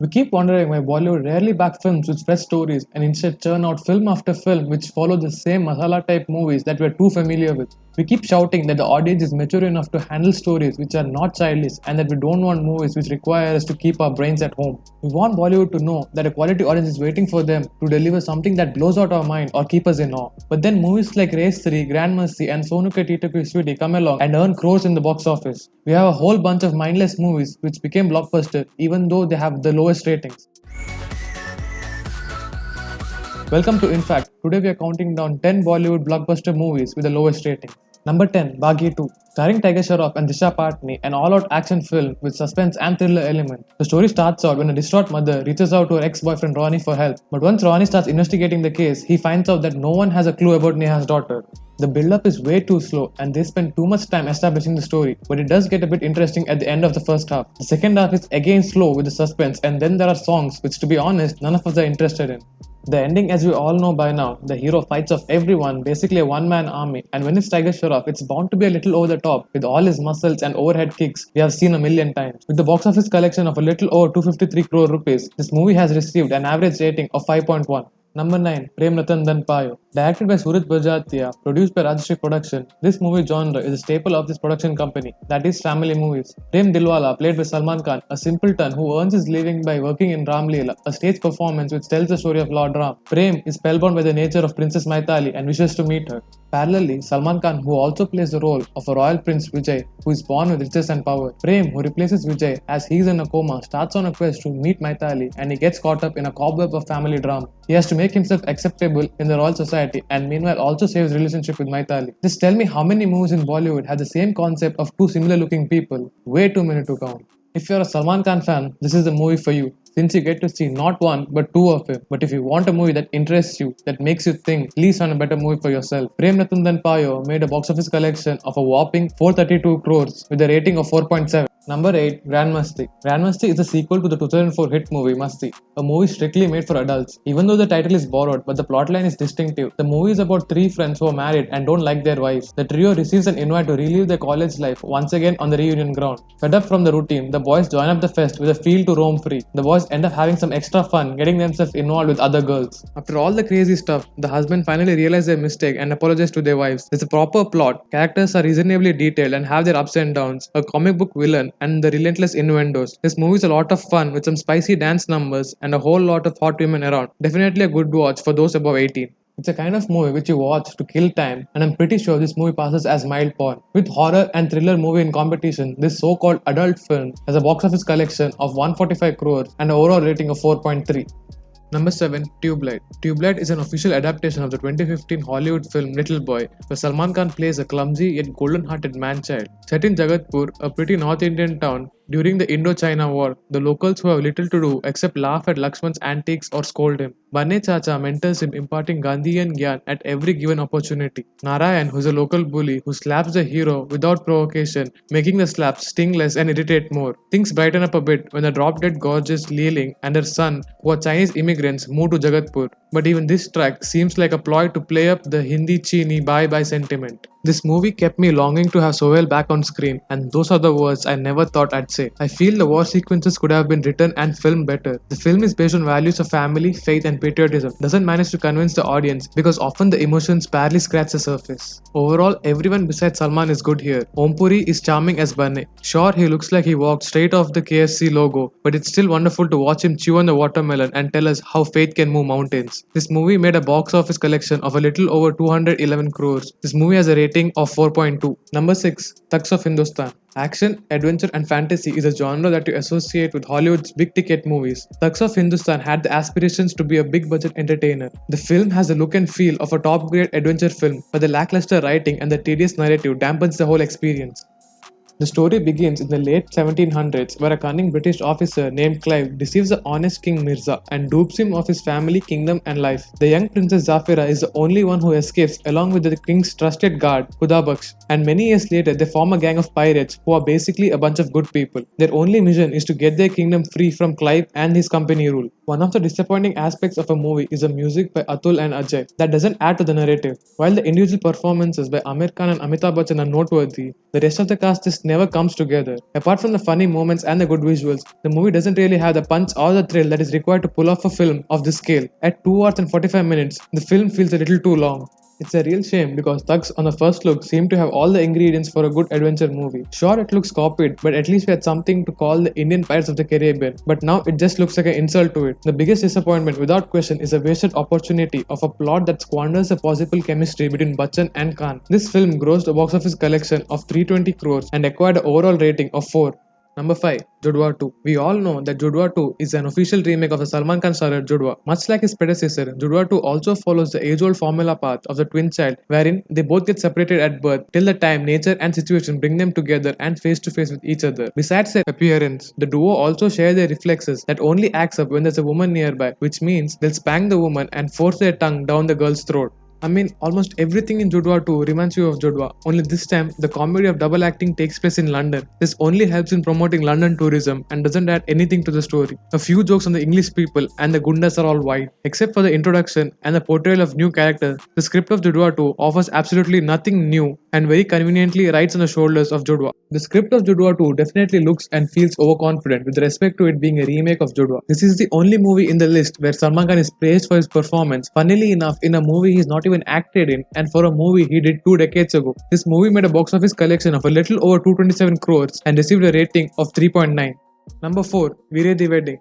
We keep wondering why Bollywood rarely back films with fresh stories and instead churn out film after film which follow the same masala type movies that we're too familiar with. We keep shouting that the audience is mature enough to handle stories which are not childish and that we don't want movies which require us to keep our brains at home. We want Bollywood to know that a quality audience is waiting for them to deliver something that blows out our mind or keep us in awe. But then movies like Race 3, Grand Mercy and Sonu Ka Titaku Sweetie come along and earn crores in the box office. We have a whole bunch of mindless movies which became blockbuster even though they have the lowest ratings. Welcome to In Fact. Today we are counting down 10 Bollywood blockbuster movies with the lowest rating. Number 10, Baghi 2. Starring Tiger Shroff and Disha Patni, an all-out action film with suspense and thriller elements. The story starts out when a distraught mother reaches out to her ex-boyfriend Ronnie for help. But once Ronnie starts investigating the case, he finds out that no one has a clue about Neha's daughter. The build-up is way too slow and they spend too much time establishing the story, but it does get a bit interesting at the end of the first half. The second half is again slow with the suspense, and then there are songs which, to be honest, none of us are interested in. The ending, as we all know by now, the hero fights off everyone, basically a one-man army, and when it's Tiger Shroff, it's bound to be a little over the top, with all his muscles and overhead kicks we have seen a million times. With the box office collection of a little over 253 crore rupees, this movie has received an average rating of 5.1. Number 9, Prem Ratan Dhan Payo. Directed by Suraj Bajatia, produced by Rajashri Production, this movie genre is a staple of this production company, that is family movies. Prem Dilwala, played by Salman Khan, a simpleton who earns his living by working in Ram Leela, a stage performance which tells the story of Lord Ram. Prem is spellbound by the nature of Princess Maithili and wishes to meet her. Parallelly, Salman Khan, who also plays the role of a royal prince Vijay, who is born with riches and power. Prem, who replaces Vijay as he is in a coma, starts on a quest to meet Maithili and he gets caught up in a cobweb of family drama. He has to make himself acceptable in the royal society and meanwhile also save his relationship with Maithili. Just tell me how many movies in Bollywood have the same concept of two similar looking people? Way too many to count. If you're a Salman Khan fan, this is the movie for you, since you get to see not one but two of him. But if you want a movie that interests you, that makes you think, please find a better movie for yourself. Prem Ratan Dhan Payo made a box office collection of a whopping 432 crores with a rating of 4.7. Number 8, Grand Masti. Grand Masti is a sequel to the 2004 hit movie Masti, a movie strictly made for adults. Even though the title is borrowed, but the plotline is distinctive. The movie is about three friends who are married and don't like their wives. The trio receives an invite to relive their college life once again on the reunion ground. Fed up from the routine, the boys join up the fest with a feel to roam free. The boys end up having some extra fun getting themselves involved with other girls. After all the crazy stuff, the husband finally realizes their mistake and apologizes to their wives. There's a proper plot, characters are reasonably detailed and have their ups and downs, a comic book villain, and the relentless innuendos. This movie is a lot of fun with some spicy dance numbers and a whole lot of hot women around. Definitely a good watch for those above 18. It's a kind of movie which you watch to kill time, and I'm pretty sure this movie passes as mild porn. With horror and thriller movie in competition, this so-called adult film has a box office collection of 145 crores and an overall rating of 4.3. Number 7, Tubelight. Tubelight is an official adaptation of the 2015 Hollywood film Little Boy, where Salman Khan plays a clumsy yet golden-hearted man-child. Set in Jagatpur, a pretty North Indian town, during the Indo-China War, the locals who have little to do except laugh at Lakshman's antics or scold him. Banne Chacha mentors him, imparting Gandhian gyan at every given opportunity. Narayan, who's a local bully who slaps the hero without provocation, making the slaps sting less and irritate more. Things brighten up a bit when the drop-dead gorgeous Lieling and her son, who are Chinese immigrants, move to Jagatpur. But even this track seems like a ploy to play up the Hindi Chini bye-bye sentiment. This movie kept me longing to have Sohail back on screen, and those are the words I never thought I'd say. I feel the war sequences could have been written and filmed better. The film is based on values of family, faith, and patriotism. Doesn't manage to convince the audience because often the emotions barely scratch the surface. Overall, everyone besides Salman is good here. Om Puri is charming as Banne. Sure, he looks like he walked straight off the KFC logo, but it's still wonderful to watch him chew on the watermelon and tell us how faith can move mountains. This movie made a box office collection of a little over 211 crores. This movie has a rating of 4.2. Number 6, Thugs of Hindustan. Action, adventure, and fantasy is a genre that you associate with Hollywood's big ticket movies. Thugs of Hindustan had the aspirations to be a big budget entertainer. The film has the look and feel of a top grade adventure film, but the lackluster writing and the tedious narrative dampens the whole experience. The story begins in the late 1700s, where a cunning British officer named Clive deceives the honest King Mirza and dupes him of his family, kingdom, and life. The young Princess Zafira is the only one who escapes, along with the king's trusted guard, Khuda Baksh. And many years later, they form a gang of pirates who are basically a bunch of good people. Their only mission is to get their kingdom free from Clive and his company rule. One of the disappointing aspects of a movie is the music by Atul and Ajay that doesn't add to the narrative. While the individual performances by Amir Khan and Amitabh Bachchan are noteworthy, the rest of the cast just never comes together. Apart from the funny moments and the good visuals, the movie doesn't really have the punch or the thrill that is required to pull off a film of this scale. At 2 hours and 45 minutes, the film feels a little too long. It's a real shame because Thugs on the first look seem to have all the ingredients for a good adventure movie. Sure, it looks copied, but at least we had something to call the Indian Pirates of the Caribbean. But now it just looks like an insult to it. The biggest disappointment, without question, is a wasted opportunity of a plot that squanders the possible chemistry between Bachchan and Khan. This film grossed a box office collection of 320 crores and acquired an overall rating of 4. Number 5. Judwaa 2. We all know that Judwaa 2 is an official remake of the Salman Khan starred Judwaa. Much like his predecessor, Judwaa 2 also follows the age-old formula path of the twin child, wherein they both get separated at birth till the time nature and situation bring them together and face to face with each other. Besides their appearance, the duo also share their reflexes that only acts up when there's a woman nearby, which means they'll spank the woman and force their tongue down the girl's throat. I mean, almost everything in Judwaa 2 reminds you of Judwaa, only this time the comedy of double acting takes place in London. This only helps in promoting London tourism and doesn't add anything to the story. A few jokes on the English people and the Gundas are all white. Except for the introduction and the portrayal of new characters, the script of Judwaa 2 offers absolutely nothing new and very conveniently rides on the shoulders of Judwaa. The script of Judwaa 2 definitely looks and feels overconfident with respect to it being a remake of Judwaa. This is the only movie in the list where Salman Khan is praised for his performance. Funnily enough, in a movie he's not even acted in, and for a movie he did 2 decades ago. This movie made a box office collection of a little over 227 crores and received a rating of 3.9. Number 4. Veere the Wedding.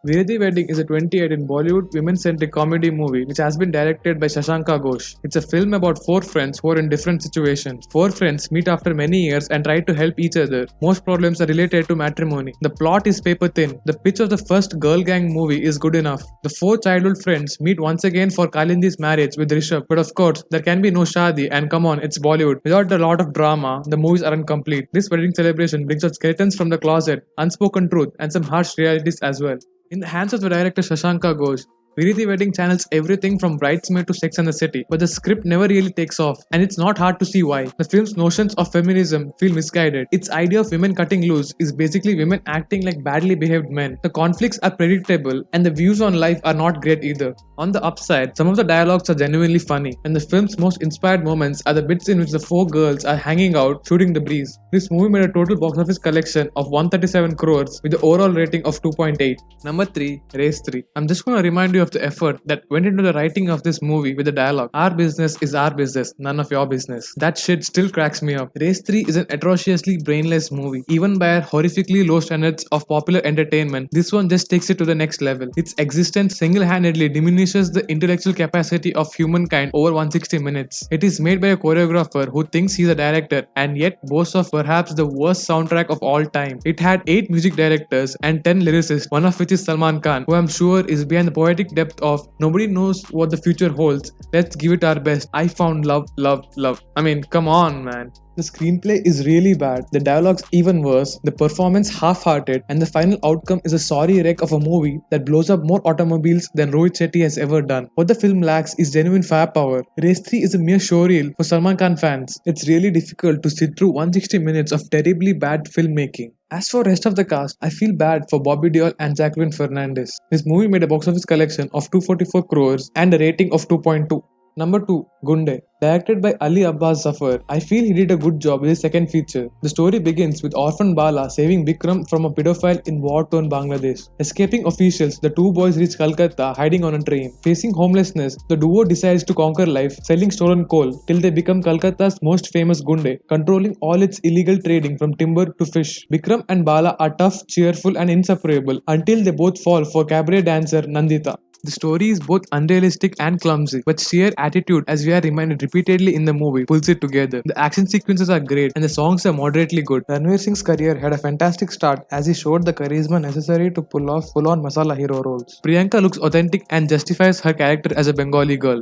Veere the Wedding is a 2018 Bollywood women-centric comedy movie which has been directed by Shashanka Ghosh. It's a film about 4 friends who are in different situations. 4 friends meet after many years and try to help each other. Most problems are related to matrimony. The plot is paper thin. The pitch of the first girl gang movie is good enough. The 4 childhood friends meet once again for Kalindi's marriage with Rishabh, but of course, there can be no shadi, and come on, it's Bollywood. Without a lot of drama, the movies aren't complete. This wedding celebration brings out skeletons from the closet, unspoken truth, and some harsh realities as well. In the hands of the director Shashanka Ghosh, Veere the Wedding channels everything from Bridesmaid to Sex and the City, but the script never really takes off, and it's not hard to see why. The film's notions of feminism feel misguided. Its idea of women cutting loose is basically women acting like badly behaved men. The conflicts are predictable, and the views on life are not great either. On the upside, some of the dialogues are genuinely funny, and the film's most inspired moments are the bits in which the 4 girls are hanging out shooting the breeze. This movie made a total box office collection of 137 crores with the overall rating of 2.8. Number 3. Race 3. I'm just gonna remind you of the effort that went into the writing of this movie with the dialogue. Our business is our business, none of your business. That shit still cracks me up. Race 3 is an atrociously brainless movie. Even by our horrifically low standards of popular entertainment, this one just takes it to the next level. Its existence single-handedly diminishes the intellectual capacity of humankind over 160 minutes. It is made by a choreographer who thinks he's a director and yet boasts of perhaps the worst soundtrack of all time. It had 8 music directors and 10 lyricists, one of which is Salman Khan, who I'm sure is behind the poetic depth of nobody knows what the future holds. Let's give it our best. I found love, love, love. I mean, come on, man. The screenplay is really bad, the dialogue's even worse, the performance half-hearted, and the final outcome is a sorry wreck of a movie that blows up more automobiles than Rohit Shetty has ever done. What the film lacks is genuine firepower. Race 3 is a mere showreel for Salman Khan fans. It's really difficult to sit through 160 minutes of terribly bad filmmaking. As for rest of the cast, I feel bad for Bobby Deol and Jacqueline Fernandez. This movie made a box office collection of 244 crores and a rating of 2.2. Number 2. Gunde. Directed by Ali Abbas Zafar, I feel he did a good job with his second feature. The story begins with orphan Bala saving Bikram from a pedophile in war-torn Bangladesh. Escaping officials, the 2 boys reach Calcutta hiding on a train. Facing homelessness, the duo decides to conquer life, selling stolen coal till they become Calcutta's most famous Gunde, controlling all its illegal trading from timber to fish. Bikram and Bala are tough, cheerful and inseparable until they both fall for cabaret dancer Nandita. The story is both unrealistic and clumsy, but sheer attitude, as we are reminded repeatedly in the movie, pulls it together. The action sequences are great and the songs are moderately good. Ranveer Singh's career had a fantastic start as he showed the charisma necessary to pull off full-on masala hero roles. Priyanka looks authentic and justifies her character as a Bengali girl.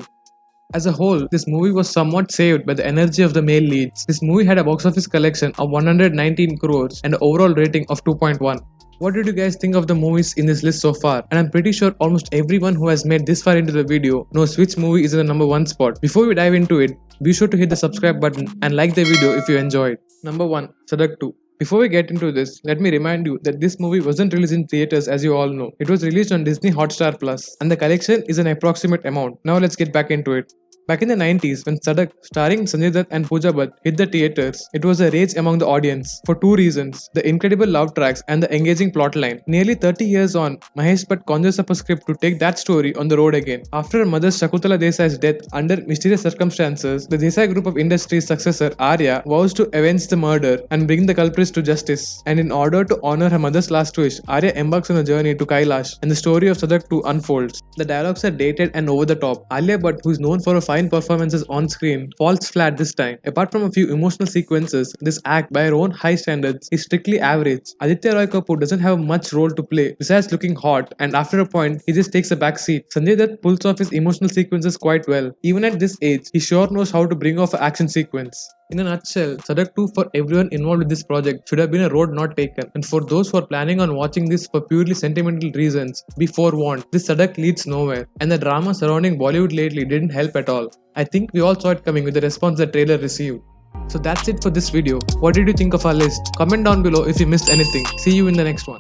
As a whole, this movie was somewhat saved by the energy of the male leads. This movie had a box office collection of 119 crores and an overall rating of 2.1. What did you guys think of the movies in this list so far? And I'm pretty sure almost everyone who has made this far into the video knows which movie is in the number 1 spot. Before we dive into it, be sure to hit the subscribe button and like the video if you enjoyed. Number 1. Sadak 2. Before we get into this, let me remind you that this movie wasn't released in theaters as you all know. It was released on Disney Hotstar Plus, and the collection is an approximate amount. Now let's get back into it. Back in the 90s, when Sadak, starring Sanjay Dutt and Pooja Bhatt, hit the theaters, it was a rage among the audience for two reasons: the incredible love tracks and the engaging plotline. Nearly 30 years on, Mahesh Bhatt conjures up a script to take that story on the road again. After her mother Shakuntala Desai's death under mysterious circumstances, the Desai Group of Industries' successor Arya vows to avenge the murder and bring the culprits to justice. And in order to honor her mother's last wish, Arya embarks on a journey to Kailash, and the story of Sadak too unfolds. The dialogues are dated and over the top. Alia Bhatt, who is known for her fine performances on screen, falls flat this time. Apart from a few emotional sequences, this act, by her own high standards, is strictly average. Aditya Roy Kapoor doesn't have much role to play besides looking hot, and after a point, he just takes a back seat. Sanjay Dutt pulls off his emotional sequences quite well. Even at this age, he sure knows how to bring off an action sequence. In a nutshell, Sadak 2 for everyone involved with this project should have been a road not taken, and for those who are planning on watching this for purely sentimental reasons, be forewarned, this Sadak leads nowhere, and the drama surrounding Bollywood lately didn't help at all. I think we all saw it coming with the response the trailer received. So that's it for this video. What did you think of our list? Comment down below if you missed anything. See you in the next one.